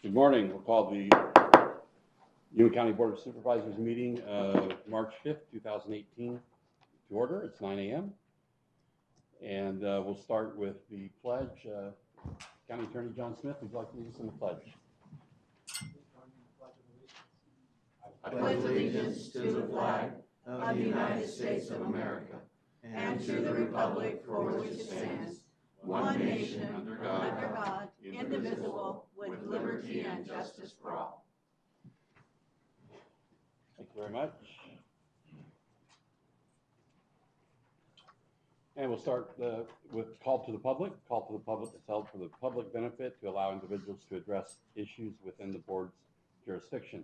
Good morning. We'll call the Yuma County Board of Supervisors meeting of March 5th, 2018 to order. It's 9 a.m. And we'll start with the pledge. County Attorney John Smith, would you like to lead us in the pledge? I pledge allegiance to the flag of the United States of America and to the republic for which it stands, one nation under God, indivisible, with liberty and justice for all. Thank you very much. And we'll start with call to the public. Call to the public is held for the public benefit to allow individuals to address issues within the board's jurisdiction.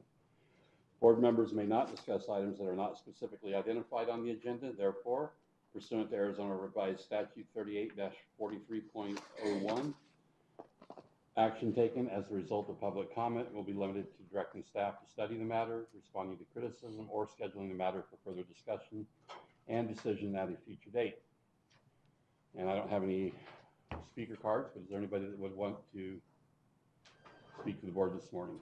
Board members may not discuss items that are not specifically identified on the agenda. Therefore, pursuant to Arizona Revised Statute 38-43.01, action taken as a result of public comment will be limited to directing staff to study the matter, responding to criticism, or scheduling the matter for further discussion and decision at a future date. And I don't have any speaker cards, but is there anybody that would want to speak to the board this morning?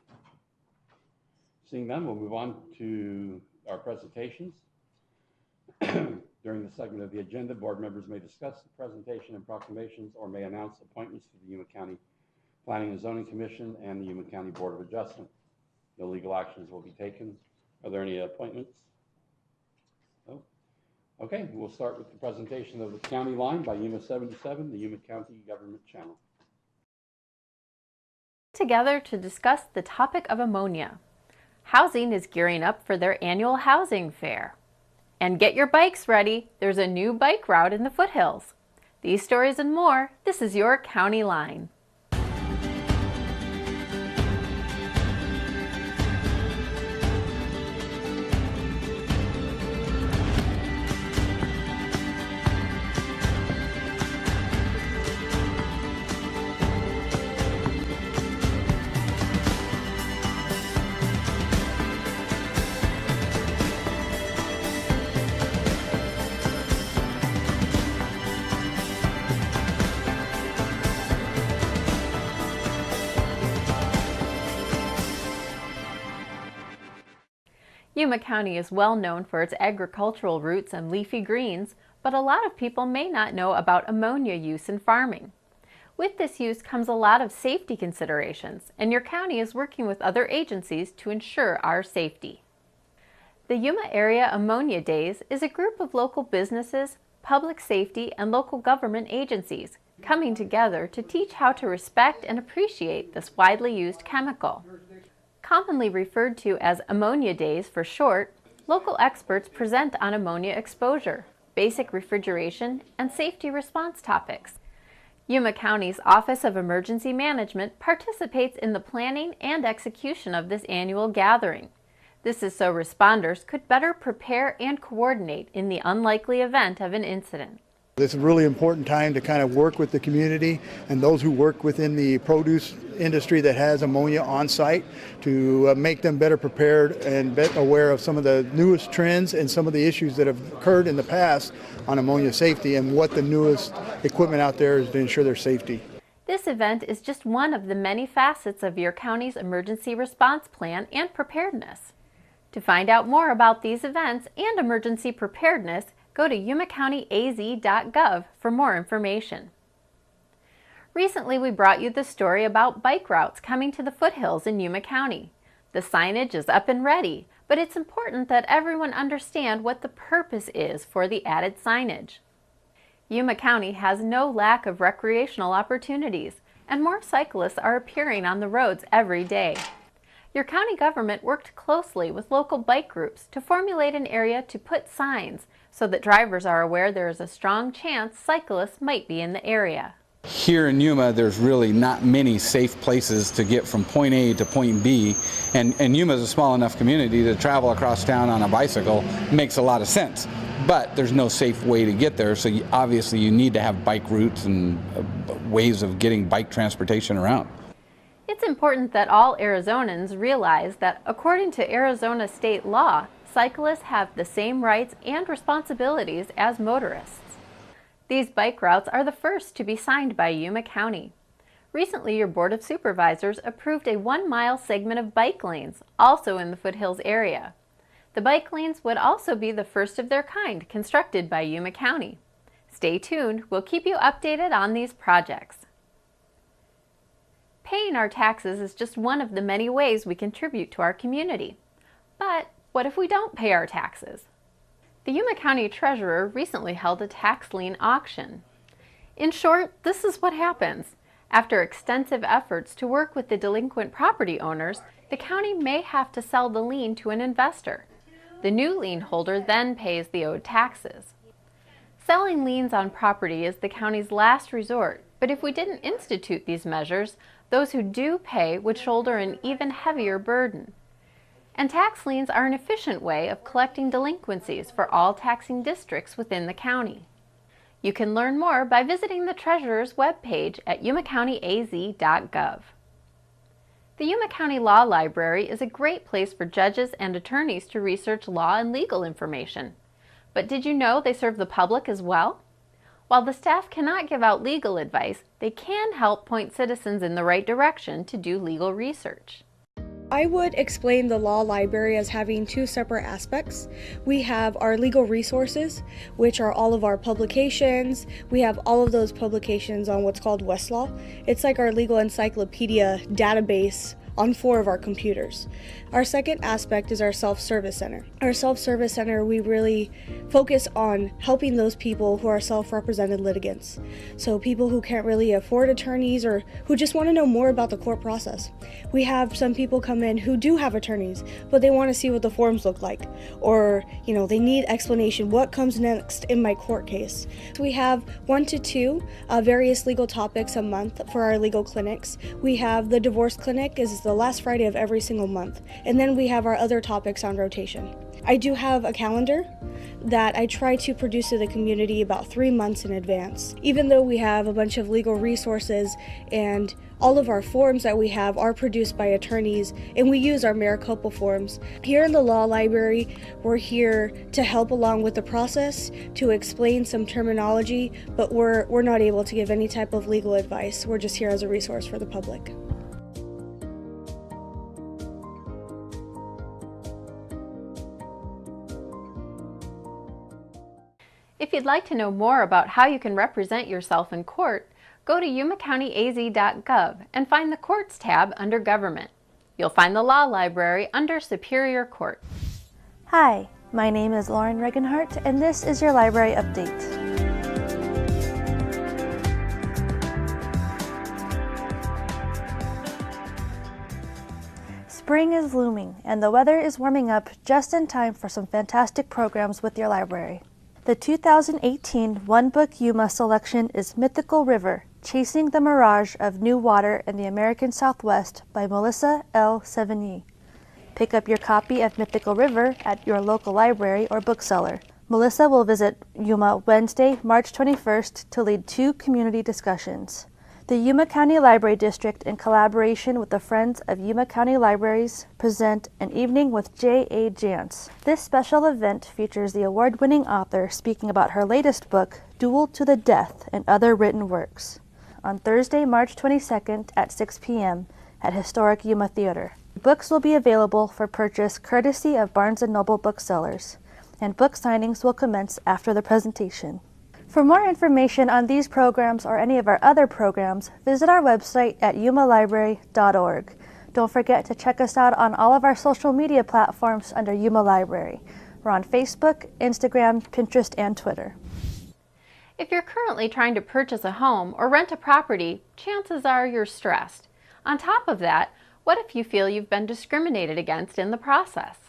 Seeing none, we'll move on to our presentations. During the segment of the agenda, board members may discuss the presentation and proclamations or may announce appointments to the Yuma County Planning and Zoning Commission and the Yuma County Board of Adjustment. No legal actions will be taken. Are there any appointments? No? Okay, we'll start with the presentation of the county line by Yuma 77, the Yuma County Government Channel. Together to discuss the topic of ammonia. Housing is gearing up for their annual housing fair. And get your bikes ready, there's a new bike route in the foothills. These stories and more, this is your County Line. Yuma County is well known for its agricultural roots and leafy greens, but a lot of people may not know about ammonia use in farming. With this use comes a lot of safety considerations, and your county is working with other agencies to ensure our safety. The Yuma Area Ammonia Days is a group of local businesses, public safety, and local government agencies coming together to teach how to respect and appreciate this widely used chemical. Commonly referred to as Ammonia Days for short, local experts present on ammonia exposure, basic refrigeration, and safety response topics. Yuma County's Office of Emergency Management participates in the planning and execution of this annual gathering. This is so responders could better prepare and coordinate in the unlikely event of an incident. It's a really important time to kind of work with the community and those who work within the produce industry that has ammonia on site to make them better prepared and better aware of some of the newest trends and some of the issues that have occurred in the past on ammonia safety and what the newest equipment out there is to ensure their safety. This event is just one of the many facets of your county's emergency response plan and preparedness. To find out more about these events and emergency preparedness, go to yumacountyaz.gov for more information. Recently, we brought you the story about bike routes coming to the foothills in Yuma County. The signage is up and ready, but it's important that everyone understand what the purpose is for the added signage. Yuma County has no lack of recreational opportunities, and more cyclists are appearing on the roads every day. Your county government worked closely with local bike groups to formulate an area to put signs so that drivers are aware there is a strong chance cyclists might be in the area. Here in Yuma, there's really not many safe places to get from point A to point B, and Yuma is a small enough community to travel across town on a bicycle makes a lot of sense. But there's no safe way to get there, so obviously you need to have bike routes and ways of getting bike transportation around. It's important that all Arizonans realize that according to Arizona state law, cyclists have the same rights and responsibilities as motorists. These bike routes are the first to be signed by Yuma County. Recently, your Board of Supervisors approved a 1-mile segment of bike lanes, also in the foothills area. The bike lanes would also be the first of their kind constructed by Yuma County. Stay tuned, we'll keep you updated on these projects. Paying our taxes is just one of the many ways we contribute to our community. But what if we don't pay our taxes? The Yuma County Treasurer recently held a tax lien auction. In short, this is what happens. After extensive efforts to work with the delinquent property owners, the county may have to sell the lien to an investor. The new lien holder then pays the owed taxes. Selling liens on property is the county's last resort, but if we didn't institute these measures, those who do pay would shoulder an even heavier burden. And tax liens are an efficient way of collecting delinquencies for all taxing districts within the county. You can learn more by visiting the Treasurer's webpage at yumacountyaz.gov. The Yuma County Law Library is a great place for judges and attorneys to research law and legal information. But did you know they serve the public as well? While the staff cannot give out legal advice, they can help point citizens in the right direction to do legal research. I would explain the law library as having two separate aspects. We have our legal resources, which are all of our publications. We have all of those publications on what's called Westlaw. It's like our legal encyclopedia database on 4 of our computers. Our second aspect is our self-service center. Our self-service center, we really focus on helping those people who are self-represented litigants. So people who can't really afford attorneys or who just want to know more about the court process. We have some people come in who do have attorneys, but they want to see what the forms look like. Or, they need explanation, what comes next in my court case. So we have 1 to 2 various legal topics a month for our legal clinics. We have the divorce clinic is the last Friday of every single month. And then we have our other topics on rotation. I do have a calendar that I try to produce to the community about 3 months in advance. Even though we have a bunch of legal resources and all of our forms that we have are produced by attorneys, and we use our Maricopa forms. Here in the law library, we're here to help along with the process, to explain some terminology, but we're not able to give any type of legal advice. We're just here as a resource for the public. If you'd like to know more about how you can represent yourself in court, go to yumacountyaz.gov and find the Courts tab under Government. You'll find the Law Library under Superior Court. Hi, my name is Lauren Regenhart, and this is your library update. Spring is looming, and the weather is warming up just in time for some fantastic programs with your library. The 2018 One Book Yuma selection is Mythical River, Chasing the Mirage of New Water in the American Southwest by Melissa L. Sevigny. Pick up your copy of Mythical River at your local library or bookseller. Melissa will visit Yuma Wednesday, March 21st to lead 2 community discussions. The Yuma County Library District, in collaboration with the Friends of Yuma County Libraries, present an evening with J.A. Jantz. This special event features the award-winning author speaking about her latest book, Duel to the Death and Other Written Works, on Thursday, March 22nd at 6 p.m. at Historic Yuma Theater. Books will be available for purchase courtesy of Barnes & Noble booksellers, and book signings will commence after the presentation. For more information on these programs or any of our other programs, visit our website at yumalibrary.org. Don't forget to check us out on all of our social media platforms under Yuma Library. We're on Facebook, Instagram, Pinterest, and Twitter. If you're currently trying to purchase a home or rent a property, chances are you're stressed. On top of that, what if you feel you've been discriminated against in the process?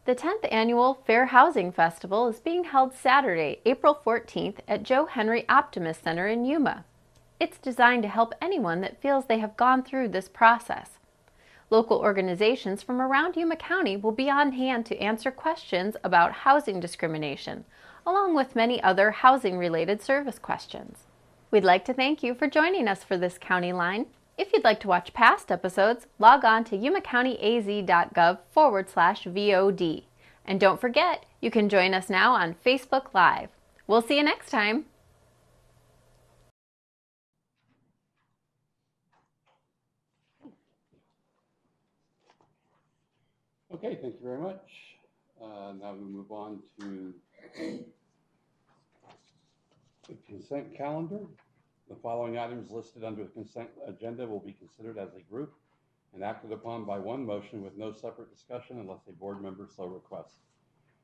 The 10th Annual Fair Housing Festival is being held Saturday, April 14th at Joe Henry Optimist Center in Yuma. It's designed to help anyone that feels they have gone through this process. Local organizations from around Yuma County will be on hand to answer questions about housing discrimination, along with many other housing-related service questions. We'd like to thank you for joining us for this County Line. If you'd like to watch past episodes, log on to yumacountyaz.gov/VOD. And don't forget, you can join us now on Facebook Live. We'll see you next time. Okay, thank you very much. Now we move on to the consent calendar. The following items listed under the consent agenda will be considered as a group and acted upon by one motion with no separate discussion unless a board member so requests.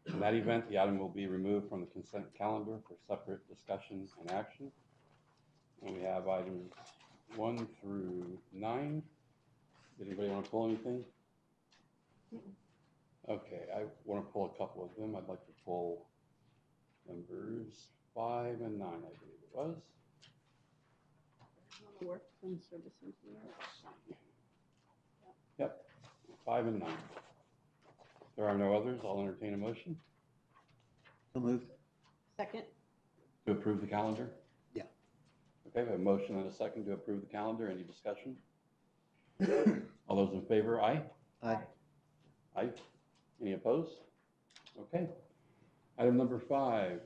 In that event, the item will be removed from the consent calendar for separate discussion and action. And we have items 1 through 9. Did anybody want to pull anything? Okay, I want to pull a couple of them. I'd like to pull numbers 5 and 9, I believe it was. Work from service engineer. Yep, 5 and 9. If there are no others, I'll entertain a motion So moved. Second. to approve the calendar. Yeah. Okay, we have a motion and a second to approve the calendar. Any discussion? All those in favor, aye? Aye. Aye. Any opposed? Okay. Item number 5,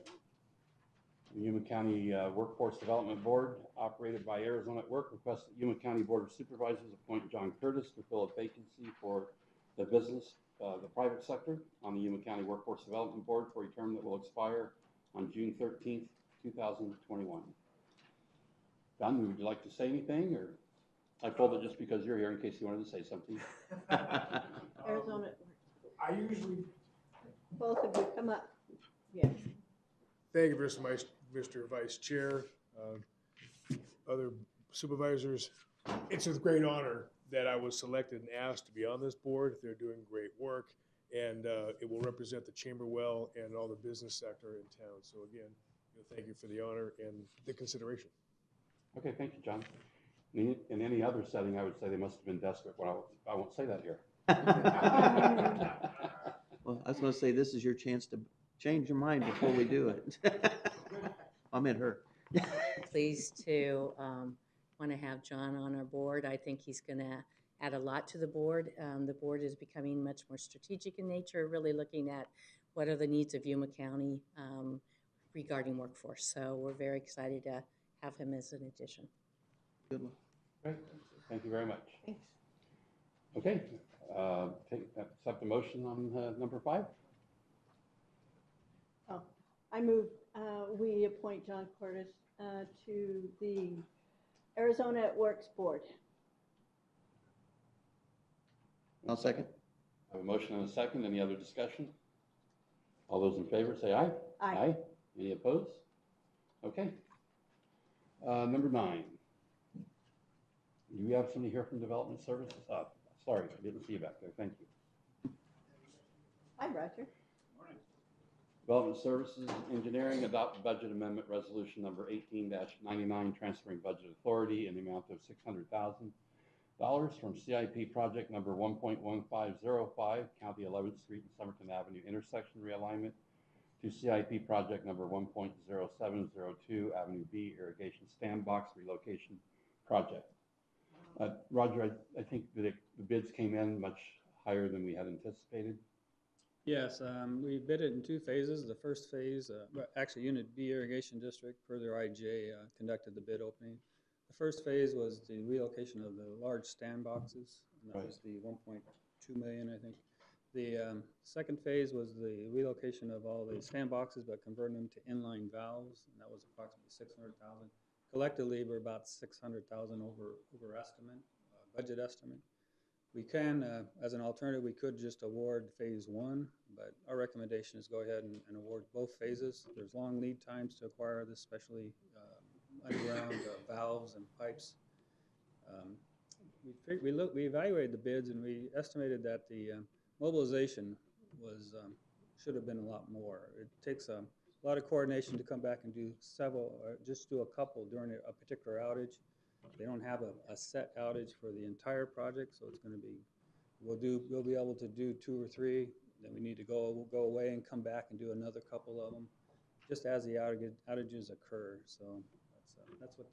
the Yuma County Workforce Development Board, operated by Arizona at Work, requests that Yuma County Board of Supervisors appoint John Curtis to fill a vacancy for the private sector on the Yuma County Workforce Development Board for a term that will expire on June 13th, 2021. John, would you like to say anything, or I pulled it just because you're here in case you wanted to say something. Arizona. I usually, Both of you come up. Yes. thank you, Mr. Vice Chair, other supervisors. It's with great honor that I was selected and asked to be on this board. They're doing great work, and it will represent the chamber well and all the business sector in town. So again, thank you for the honor and the consideration. Okay, thank you, John. In any other setting, I would say they must have been desperate, but I won't say that here. Well, I was going to say, this is your chance to change your mind before we do it. I meant her. Pleased to want to have John on our board. I think he's going to add a lot to the board. The board is becoming much more strategic in nature, really looking at what are the needs of Yuma County regarding workforce. So we're very excited to have him as an addition. Good one. Great, thank you very much. Thanks. Okay, accept the motion on number 5. Oh, I move we appoint John Curtis to the Arizona at Works Board. I'll second. I have a motion and a second. Any other discussion? All those in favor say aye. Aye. Any opposed? Okay. Number 9. Do we have somebody here from Development Services? Sorry, I didn't see you back there. Thank you. Hi, Roger. Development Services Engineering adopt budget amendment resolution number 18-99, transferring budget authority in the amount of $600,000 from CIP project number 1.1505, County 11th Street and Somerton Avenue intersection realignment, to CIP project number 1.0702, Avenue B irrigation standbox relocation project. Roger, I think the bids came in much higher than we had anticipated. Yes, we bid it in 2 phases. The first phase, actually Unit B Irrigation District, further IJ, conducted the bid opening. The first phase was the relocation of the large stand boxes, and that was the 1.2 million, I think. The second phase was the relocation of all the stand boxes, but converting them to inline valves, and that was approximately 600,000. Collectively, we're about 600,000 over estimate, budget estimate. We can, as an alternative, we could just award phase 1, but our recommendation is go ahead and award both phases. There's long lead times to acquire this, especially underground valves and pipes. We evaluated the bids, and we estimated that the mobilization was should have been a lot more. It takes a lot of coordination to come back and do several, or just do a couple during a particular outage. They don't have a set outage for the entire project, so it's going to be, we'll be able to do 2 or 3. Then we need to we'll go away and come back and do another couple of them, just as the outages occur. So that's what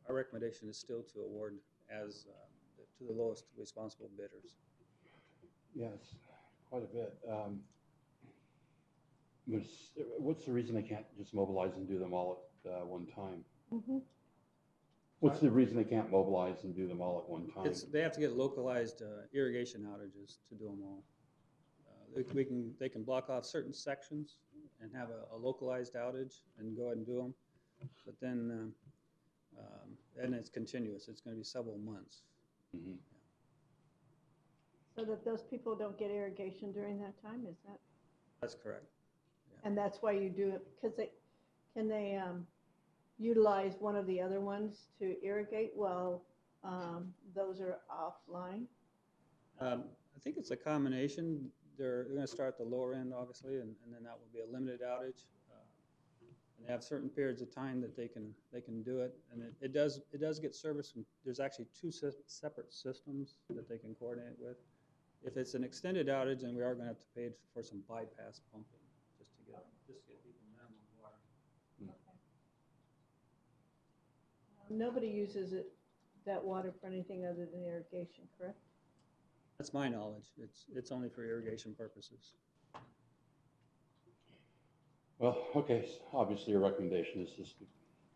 our recommendation is, still to award as to the lowest responsible bidders. Yes, quite a bit. What's the reason they can't just mobilize and do them all at one time? Mm-hmm. What's the reason they can't mobilize and do them all at one time? They have to get localized irrigation outages to do them all. They can block off certain sections and have a localized outage and go ahead and do them. But then it's continuous. It's going to be several months. Mhm. So that those people don't get irrigation during that time, is that? That's correct. And that's why you do it, because can they utilize one of the other ones to irrigate while those are offline? I think it's a combination. They're going to start at the lower end, obviously, and then that will be a limited outage. And they have certain periods of time that they can do it, and it does get service. There's actually two separate systems that they can coordinate with. If it's an extended outage, then we are going to have to pay for some bypass pumping just to get people minimum water. Nobody uses that water for anything other than irrigation, correct? That's my knowledge. It's only for irrigation purposes. Well, okay, so obviously your recommendation is just to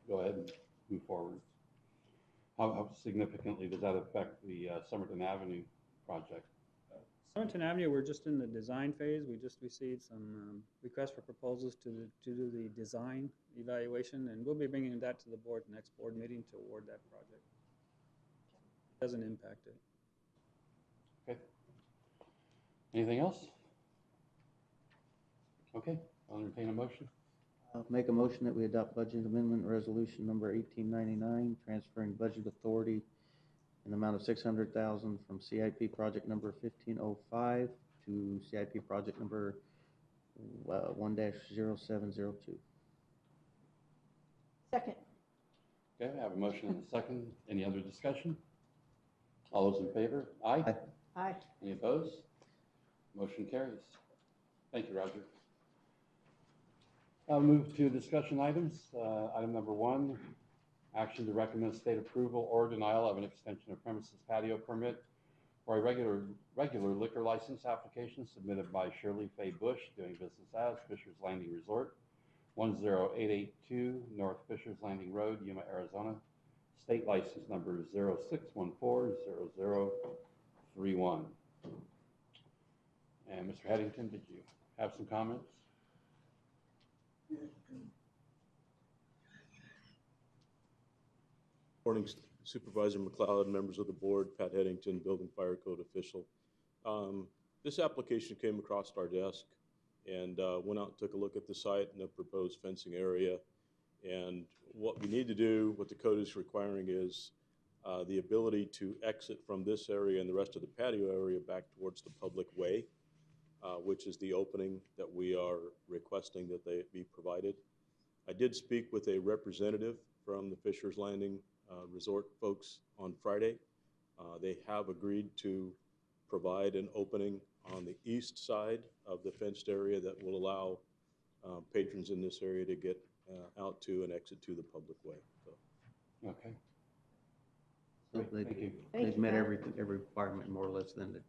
go ahead and move forward. How significantly does that affect the Somerton Avenue project? Somerton Avenue, we're just in the design phase. We just received some requests for proposals to do the design evaluation, and we'll be bringing that to the board next board meeting to award that project. It doesn't impact it. Okay. Anything else? Okay, I'll entertain a motion. I'll make a motion that we adopt budget amendment resolution number 1899, transferring budget authority in the amount of $600,000 from CIP project number 1505 to CIP project number 1-0702. Second. Okay, I have a motion and a second. Any other discussion? All those in favor? Aye. Aye. Aye. Any opposed? Motion carries. Thank you, Roger. I'll move to discussion items. Item number 1, action to recommend state approval or denial of an extension of premises patio permit for a regular liquor license application submitted by Shirley Faye Bush, doing business as Fisher's Landing Resort, 10882 North Fisher's Landing Road, Yuma, Arizona. State license number 06140031. And Mr. Headington, did you have some comments? Morning, Supervisor McLeod, members of the board, Pat Headington, Building Fire Code official. This application came across our desk and went out and took a look at the site and the proposed fencing area. And what we need to do, what the code is requiring, is the ability to exit from this area and the rest of the patio area back towards the public way, which is the opening that we are requesting that they be provided. I did speak with a representative from the Fisher's Landing Resort folks on Friday. They have agreed to provide an opening on the east side of the fenced area that will allow patrons in this area to get out to and exit to the public way. So. Okay. So Thank you. They've met every requirement more or less then.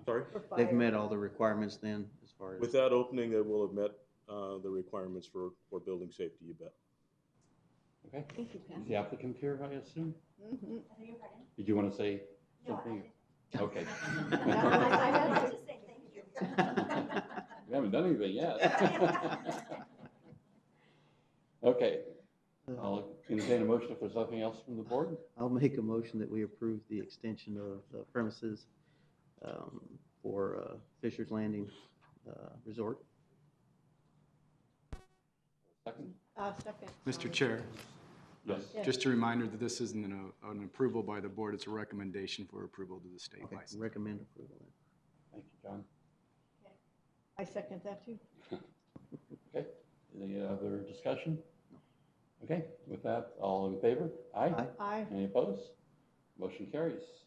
Sorry? They've met all the requirements then as far as. With that opening, they will have met the requirements for building safety, you bet. Okay. Thank you, Pat. Is the applicant here, I assume? Mm-hmm. Did you want to say something? Okay. I have to say thank you. We haven't done anything yet. Okay. I'll entertain a motion if there's nothing else from the board. I'll make a motion that we approve the extension of the premises for Fisher's Landing Resort. Second? Second. Mr. Chair, Yes. just a reminder that this isn't an approval by the board, it's a recommendation for approval to the state Okay, license. recommend approval then. Thank you, John. I second that too. Okay. Any other discussion? Okay. With that, all in favor? Aye. Aye. Aye. Any opposed? Motion carries.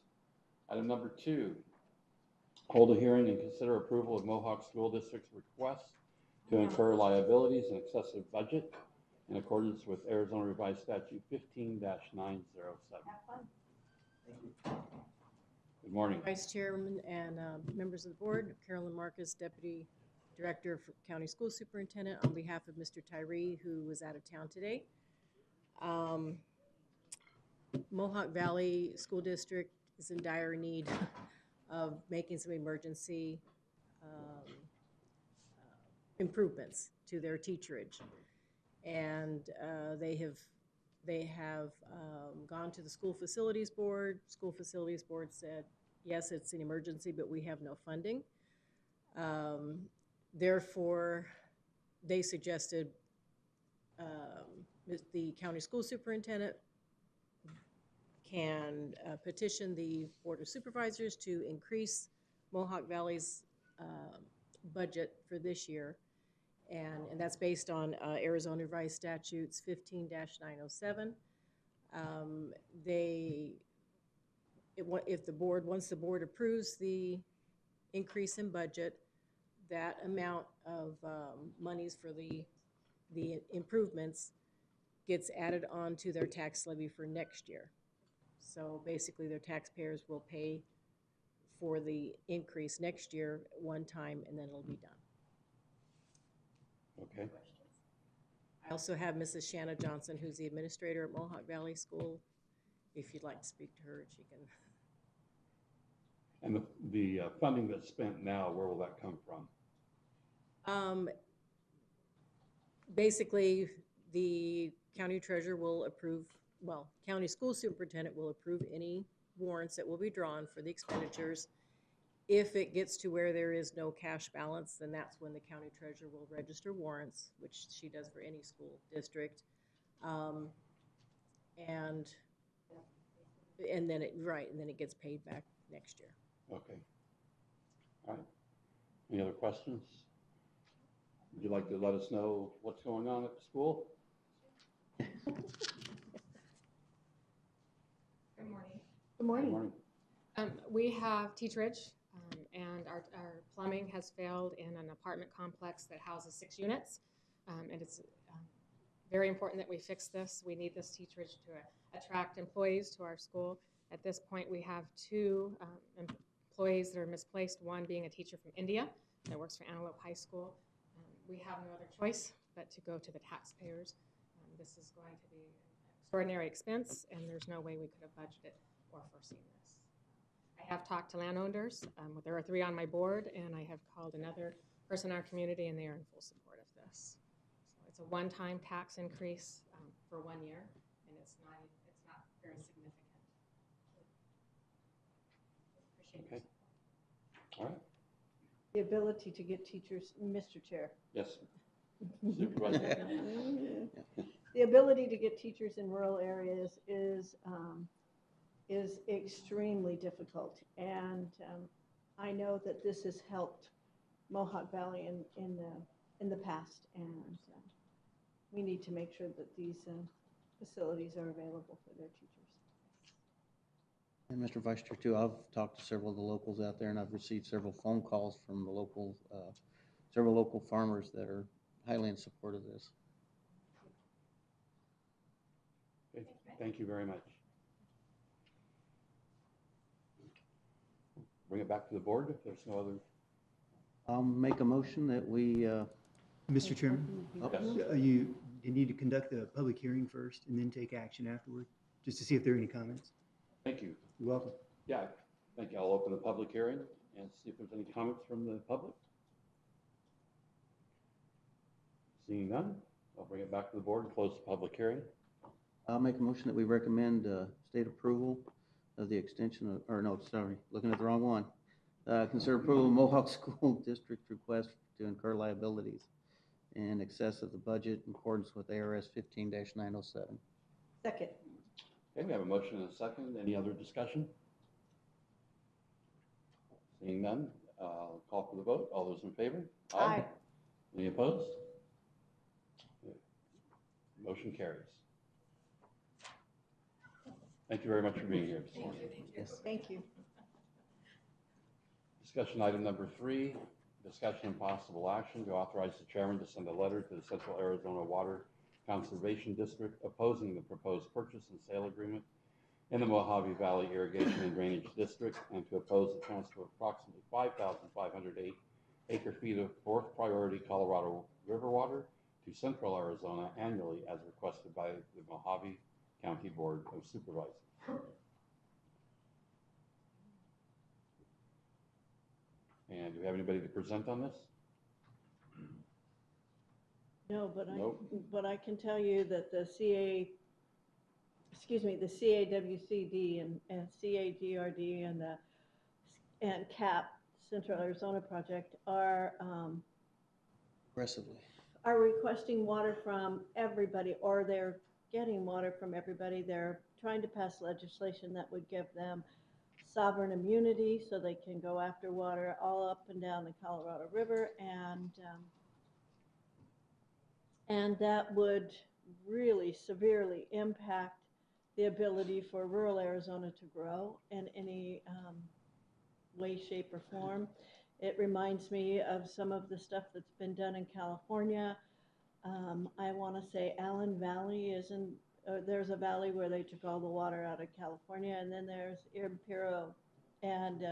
Item number 2, hold a hearing and consider approval of Mohawk School District's request to incur liabilities in excessive budget in accordance with Arizona Revised Statute 15-907. Good morning. Vice Chairman and members of the board, Carolyn Marcus, Deputy Director for County School Superintendent, on behalf of Mr. Tyree, who was out of town today. Mohawk Valley School District is in dire need of making some emergency improvements to their teacherage. And they have gone to the school facilities board. School facilities board said, yes, it's an emergency, but we have no funding. Therefore, they suggested the county school superintendent can petition the Board of Supervisors to increase Mohawk Valley's budget for this year. And that's based on Arizona Revised Statutes 15-907. Once the board approves the increase in budget, that amount of monies for the improvements gets added on to their tax levy for next year. So basically, their taxpayers will pay for the increase next year one time, and then it'll be done. Okay. I also have Mrs. Shanna Johnson, who's the administrator at Mohawk Valley School. If you'd like to speak to her, she can. And the funding that's spent now, where will that come from? Basically, the county treasurer will approve, well, county school superintendent will approve any warrants that will be drawn for the expenditures. If it gets to where there is no cash balance, then that's when the county treasurer will register warrants, which she does for any school district. And then it gets paid back next year. Okay. All right. Any other questions? Would you like to let us know what's going on at the school? Good morning. Good morning. Good morning. We have teacherage, and our plumbing has failed in an apartment complex that houses 6 units. And it's very important that we fix this. We need this teacherage to attract employees to our school. At this point, we have 2 employees that are misplaced, one being a teacher from India that works for Antelope High School. We have no other choice but to go to the taxpayers. This is going to be an extraordinary expense, and there's no way we could have budgeted or foreseen this. I have talked to landowners. There are 3 on my board, and I have called another person in our community, and they are in full support of this. So it's a one-time tax increase for 1 year, and it's not very significant. Appreciate Okay. All right. The ability to get teachers, Mr. Chair. Yes. Supervisor. The ability to get teachers in rural areas is extremely difficult, and I know that this has helped Mohawk Valley in the past, and we need to make sure that these facilities are available for their teachers. And Mr. Vice Chair, too, I've talked to several of the locals out there, and I've received several phone calls from the local, several local farmers that are highly in support of this. Okay. Thank you very much. Bring it back to the board if there's no other. I'll make a motion that we. Mr. Chairman, Yes. you need to conduct the public hearing first and then take action afterward, just to see if there are any comments. Thank you. You're welcome. Yeah, thank you. I'll open the public hearing and see if there's any comments from the public. Seeing none, I'll bring it back to the board and close the public hearing. I'll make a motion that we recommend state approval of the extension of, or no, sorry, looking at the wrong one. Consider approval of Mohawk School District request to incur liabilities in excess of the budget in accordance with ARS 15-907. Second. Okay, we have a motion and a second. Any other discussion? Seeing none, I'll call for the vote. All those in favor? Aye. Any opposed? Motion carries. Thank you very much for being here this morning. Yes. Thank you. Discussion item number 3, discussion and possible action to authorize the chairman to send a letter to the Central Arizona Water Conservation District opposing the proposed purchase and sale agreement in the Mojave Valley Irrigation and Drainage District, and to oppose the transfer of approximately 5,508 acre-feet of fourth priority Colorado River water to Central Arizona annually as requested by the Mojave County Board of Supervisors. And do we have anybody to present on this? No, but Nope. I can tell you that the the CAWCD and CAGRD and CAP, Central Arizona Project, Aggressively. are requesting water from everybody, or they're getting water from everybody. They're trying to pass legislation that would give them sovereign immunity so they can go after water all up and down the Colorado River, and that would really severely impact the ability for rural Arizona to grow in any way, shape, or form. It reminds me of some of the stuff that's been done in California. I want to say Allen Valley there's a valley where they took all the water out of California, and then there's Impero and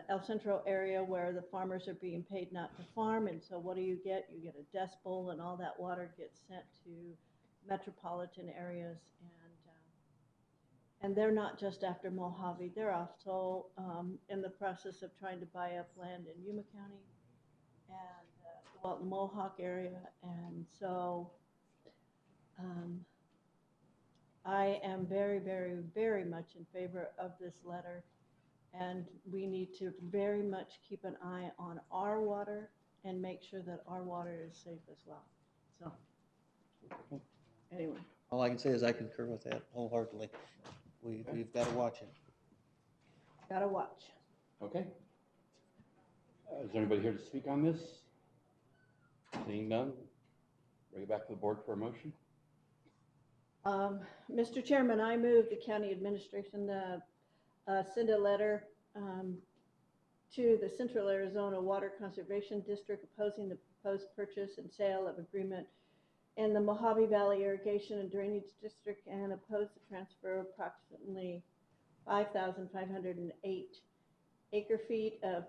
El Centro area where the farmers are being paid not to farm, and so what do? You get a dust bowl, and all that water gets sent to metropolitan areas, and they're not just after Mojave, they're also in the process of trying to buy up land in Yuma County and the Mohawk area, and so I am very, very, very much in favor of this letter. And we need to very much keep an eye on our water and make sure that our water is safe as well. So, anyway. All I can say is I concur with that wholeheartedly. We've got to watch it. Got to watch. Okay. Is there anybody here to speak on this? Seeing none, bring it back to the board for a motion. Mr. Chairman, I move the county administration send a letter to the Central Arizona Water Conservation District opposing the proposed purchase and sale of agreement in the Mojave Valley Irrigation and Drainage District, and oppose the transfer of approximately 5,508 acre-feet of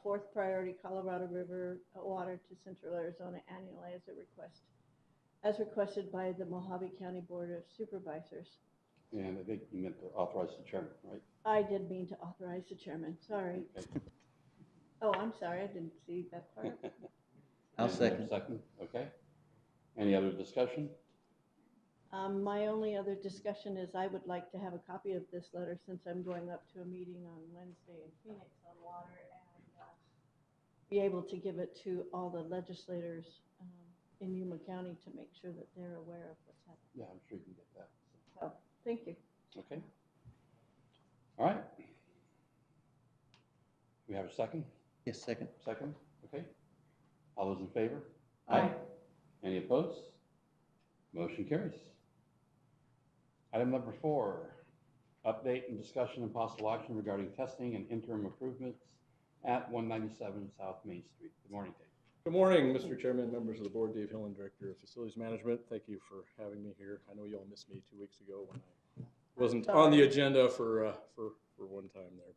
fourth priority Colorado River water to Central Arizona annually as requested by the Mojave County Board of Supervisors. And I think you meant to authorize the chairman, right? I did mean to authorize the chairman, sorry. Okay. Oh, I'm sorry, I didn't see that part. I'll second. Second, okay. Any other discussion? My only other discussion is I would like to have a copy of this letter since I'm going up to a meeting on Wednesday in Phoenix on water, and be able to give it to all the legislators in Yuma County to make sure that they're aware of what's happening. Yeah, I'm sure you can get that. So, thank you. Okay. All right. We have a second? Yes, second. Second, okay. All those in favor? Aye. Any opposed? Motion carries. Item number 4, update and discussion and possible action regarding testing and interim improvements at 197 South Main Street. Good morning, Dave. Good morning, Mr. Chairman, members of the board. Dave Hillen, Director of Facilities Management. Thank you for having me here. I know you all missed me 2 weeks ago when I wasn't on the agenda for one time there,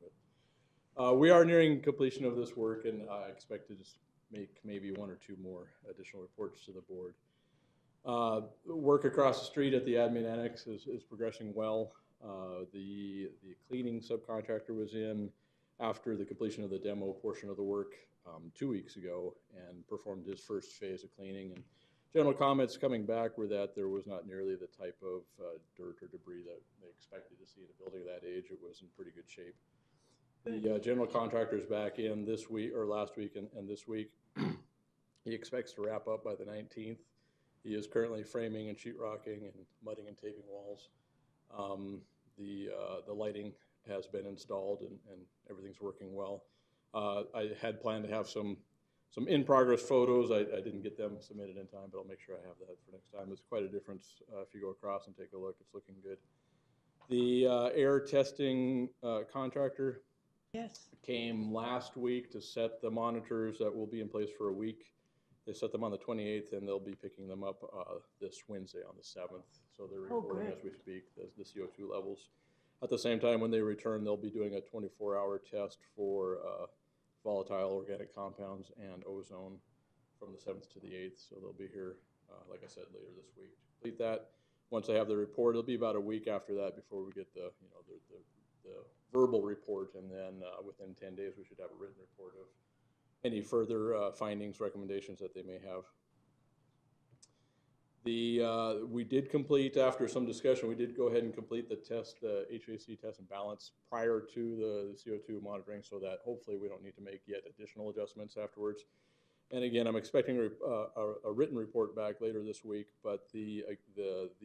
but we are nearing completion of this work, and I expect to just make maybe 1 or 2 more additional reports to the board. Work across the street at the admin annex is progressing well. The cleaning subcontractor was in after the completion of the demo portion of the work 2 weeks ago and performed his first phase of cleaning. And general comments coming back were that there was not nearly the type of dirt or debris that they expected to see in a building of that age. It was in pretty good shape. The general contractor is back in this week, or last week and this week. He expects to wrap up by the 19th. He is currently framing and sheetrocking and mudding and taping walls. The lighting has been installed and everything's working well. I had planned to have some in-progress photos. I didn't get them submitted in time, but I'll make sure I have that for next time. There's quite a difference if you go across and take a look. It's looking good. The air testing contractor came last week to set the monitors that will be in place for a week. They set them on the 28th, and they'll be picking them up this Wednesday on the 7th. So they're recording as we speak the CO2 levels. At the same time, when they return, they'll be doing a 24-hour test for volatile organic compounds and ozone from the 7th to the 8th. So they'll be here, like I said, later this week to complete that. Once I have the report, it'll be about a week after that before we get the verbal report, and then within 10 days we should have a written report of any further findings, recommendations that they may have. We did complete, after some discussion, we did go ahead and complete the test, the HVAC test and balance prior to the CO2 monitoring, so that hopefully we don't need to make yet additional adjustments afterwards. And again, I'm expecting a written report back later this week, but the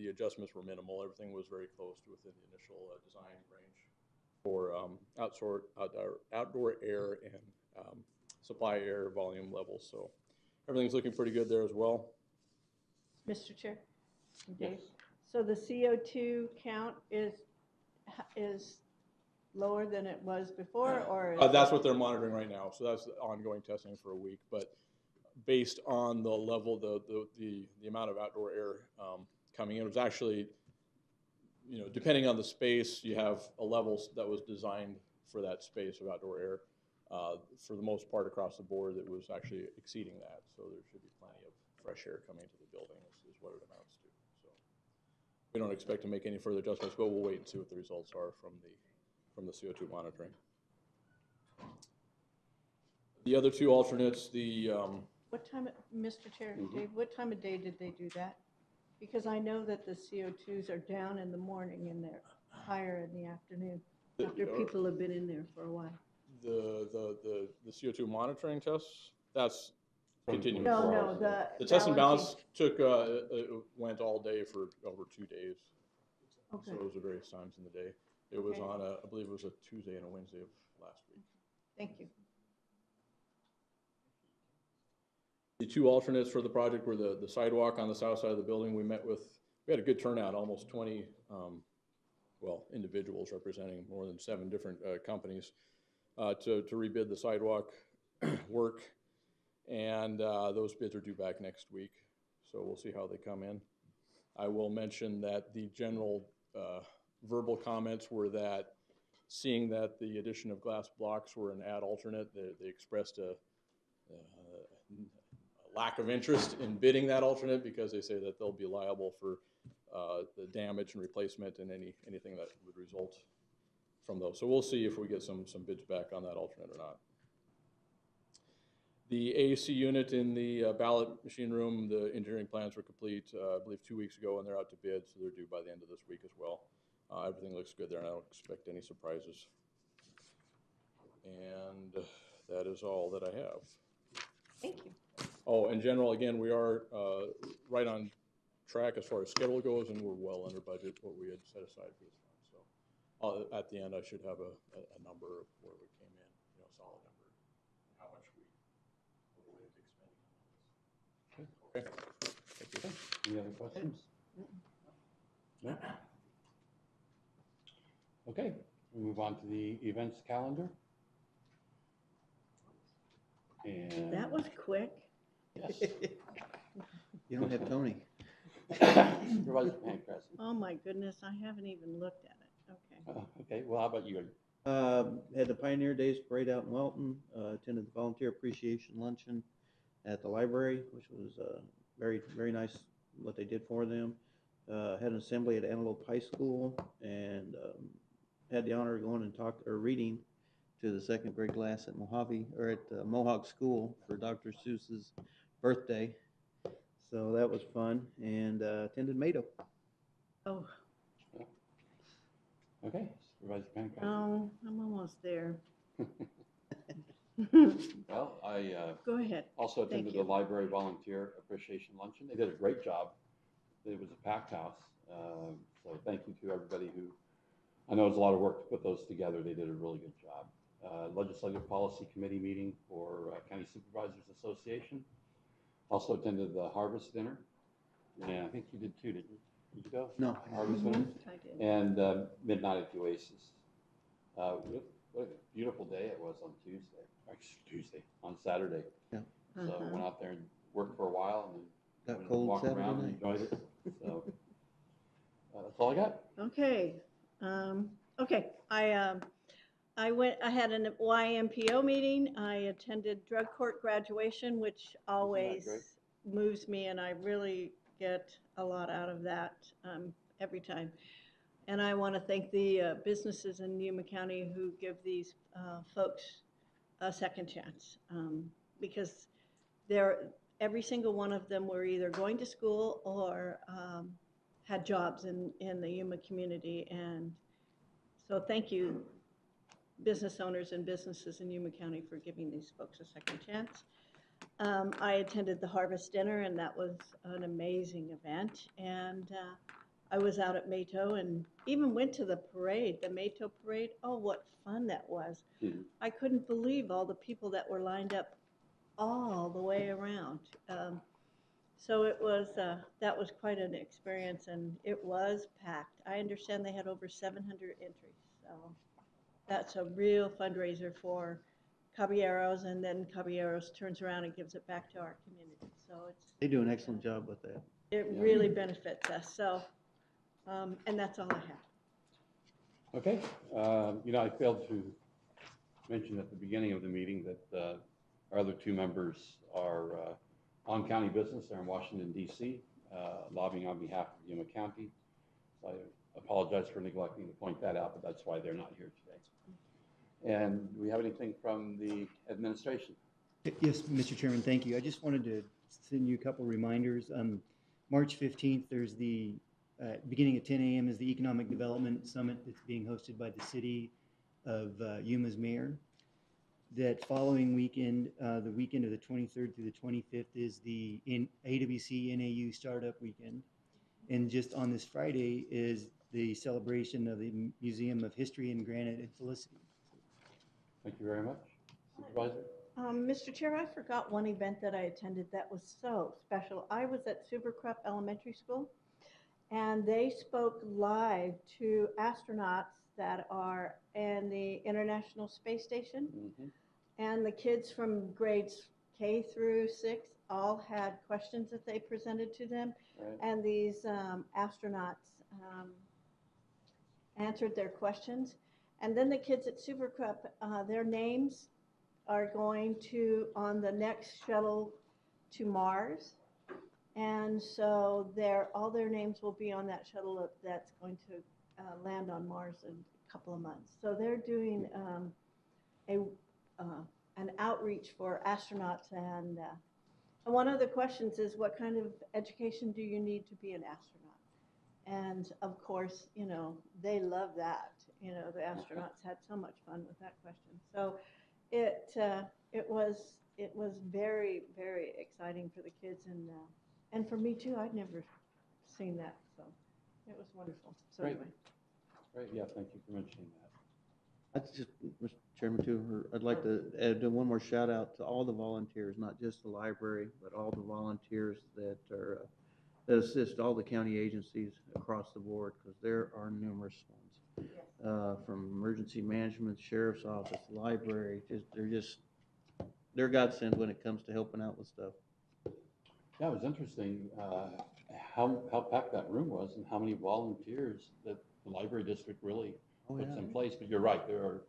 adjustments were minimal. Everything was very close to within the initial design range for outdoor air and supply air volume levels. So everything's looking pretty good there as well. Mr. Chair? Yes. Dave? So the CO2 count is lower than it was before, or? That's what they're monitoring right now. So that's ongoing testing for a week. But based on the level, the amount of outdoor air coming in, it was actually, you know, depending on the space, you have a level that was designed for that space of outdoor air. For the most part across the board, it was actually exceeding that. So there should be plenty of fresh air coming to the building is what it amounts to. So we don't expect to make any further adjustments, but we'll wait and see what the results are from the CO2 monitoring. The other two alternates, What time, Mr. Chair, Dave, what time of day did they do that? Because I know that the CO2s are down in the morning and they're higher in the afternoon, after people have been in there for a while. The CO2 monitoring tests, that's continuing. No, the test and balance went all day for over 2 days. Okay. So it was at various times in the day. It was on I believe it was a Tuesday and a Wednesday of last week. Thank you. The two alternates for the project were the sidewalk on the south side of the building. We had a good turnout, almost 20 individuals representing more than 7 different companies to rebid the sidewalk work. And those bids are due back next week. So we'll see how they come in. I will mention that the general verbal comments were that seeing that the addition of glass blocks were an add alternate, they expressed a lack of interest in bidding that alternate because they say that they'll be liable for the damage and replacement and anything that would result from those. So we'll see if we get some bids back on that alternate or not. The AAC unit in the ballot machine room, the engineering plans were complete, I believe 2 weeks ago, and they're out to bid, so they're due by the end of this week as well. Everything looks good there, and I don't expect any surprises. And that is all that I have. Thank you. Oh, in general, again, we are right on track as far as schedule goes, and we're well under budget what we had set aside for this one. So at the end, I should have a number of where we came in, you know, solid number, and how much we hopefully expending on this. Okay. Thank you. Any other questions? No? Okay, we'll move on to the events calendar. And That was quick. yes. You don't have Tony. Supervisor Pancras. Oh, my goodness, I haven't even looked at it. Okay. Okay, well, how about you? Had the Pioneer Days parade out in Welton, attended the volunteer appreciation luncheon at the library, which was very, very nice what they did for them. Had an assembly at Antelope High School and had the honor of going and reading to the second grade class at Mohawk School for Dr. Seuss's birthday. So that was fun, and attended Mado. Oh. Okay, Supervisor Pancras. Oh, I'm almost there. Well, I Go ahead. also attended the library volunteer appreciation luncheon. They did a great job. It was a packed house. So thank you to everybody who, I know it was a lot of work to put those together. They did a really good job. Legislative Policy Committee meeting for County Supervisors Association. Also attended the Harvest Dinner. Yeah, I think you did too, didn't you? Did you go? No. Harvest Dinner. I did. And Midnight at the Oasis. What a beautiful day it was on on Saturday. Yeah. So I went out there and worked for a while and then Got cold walked Saturday around and night. enjoyed it. So that's all I got. Okay. Okay. I had an YMPO meeting. I attended drug court graduation, which always moves me, and I really get a lot out of that every time. And I want to thank the businesses in Yuma County who give these folks a second chance because every single one of them were either going to school or had jobs in the Yuma community. And so thank you, business owners and businesses in Yuma County, for giving these folks a second chance. I attended the Harvest Dinner, and that was an amazing event. And I was out at Mato and even went to the parade, the Mato parade. Oh, what fun that was. Mhm. I couldn't believe all the people that were lined up all the way around. So it was, that was quite an experience, and it was packed. I understand they had over 700 entries. So that's a real fundraiser for Caballeros, and then Caballeros turns around and gives it back to our community. So They do an excellent job with that. it really benefits us. So, and that's all I have. Okay, I failed to mention at the beginning of the meeting that our other two members are on county business. They're in Washington, D.C., lobbying on behalf of Yuma County. So I apologize for neglecting to point that out, but that's why they're not here today. And do we have anything from the administration? Yes, Mr. Chairman, thank you. I just wanted to send you a couple reminders. March 15th, there's the beginning at 10 a.m. is the Economic Development Summit that's being hosted by the city of Yuma's mayor. That following weekend, the weekend of the 23rd through the 25th, is the AWC NAU Startup Weekend. And just on this Friday is the celebration of the Museum of History and Granite and Felicity. Thank you very much. Supervisor? Mr. Chair, I forgot one event that I attended that was so special. I was at Subercrupp Elementary School, and they spoke live to astronauts that are in the International Space Station. Mm-hmm. And the kids from grades K through 6 all had questions that they presented to them. Right. And these astronauts answered their questions. And then the kids at Subercrupp, their names are going to on the next shuttle to Mars. And so all their names will be on that shuttle that's going to land on Mars in a couple of months. So they're doing an outreach for astronauts. And one of the questions is, what kind of education do you need to be an astronaut? And of course, they love that. The astronauts had so much fun with that question. So it was very, very exciting for the kids, and for me too. I'd never seen that, so it was wonderful. So Great. anyway. Great, yeah, thank you for mentioning that. That's just, Mr. Chairman, too, I'd like to add one more shout out to all the volunteers, not just the library, but all the volunteers that assist all the county agencies across the board, because there are numerous ones. From emergency management, sheriff's office, library, they're godsend when it comes to helping out with stuff. Yeah, it was interesting how packed that room was and how many volunteers that the library district really puts in place. But you're right, there are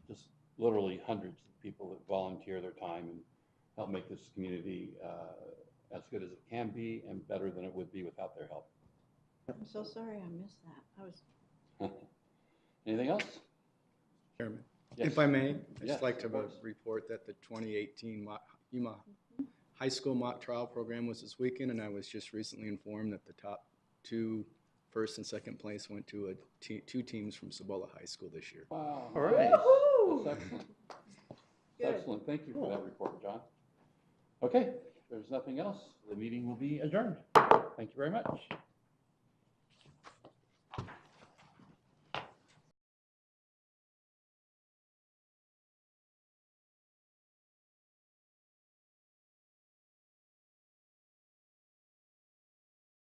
just literally hundreds of people that volunteer their time and help make this community as good as it can be and better than it would be without their help. I'm so sorry I missed that. I was. Anything else? Chairman, Yes. if I may, I'd Yes, just like to of course. report that the 2018 Yuma High School Mock Trial Program was this weekend, and I was just recently informed that the top two, first and second place, went to two teams from Cibola High School this year. Wow. All right. That's excellent. That's excellent. Thank you for that report, John. Okay, if there's nothing else, the meeting will be adjourned. Thank you very much.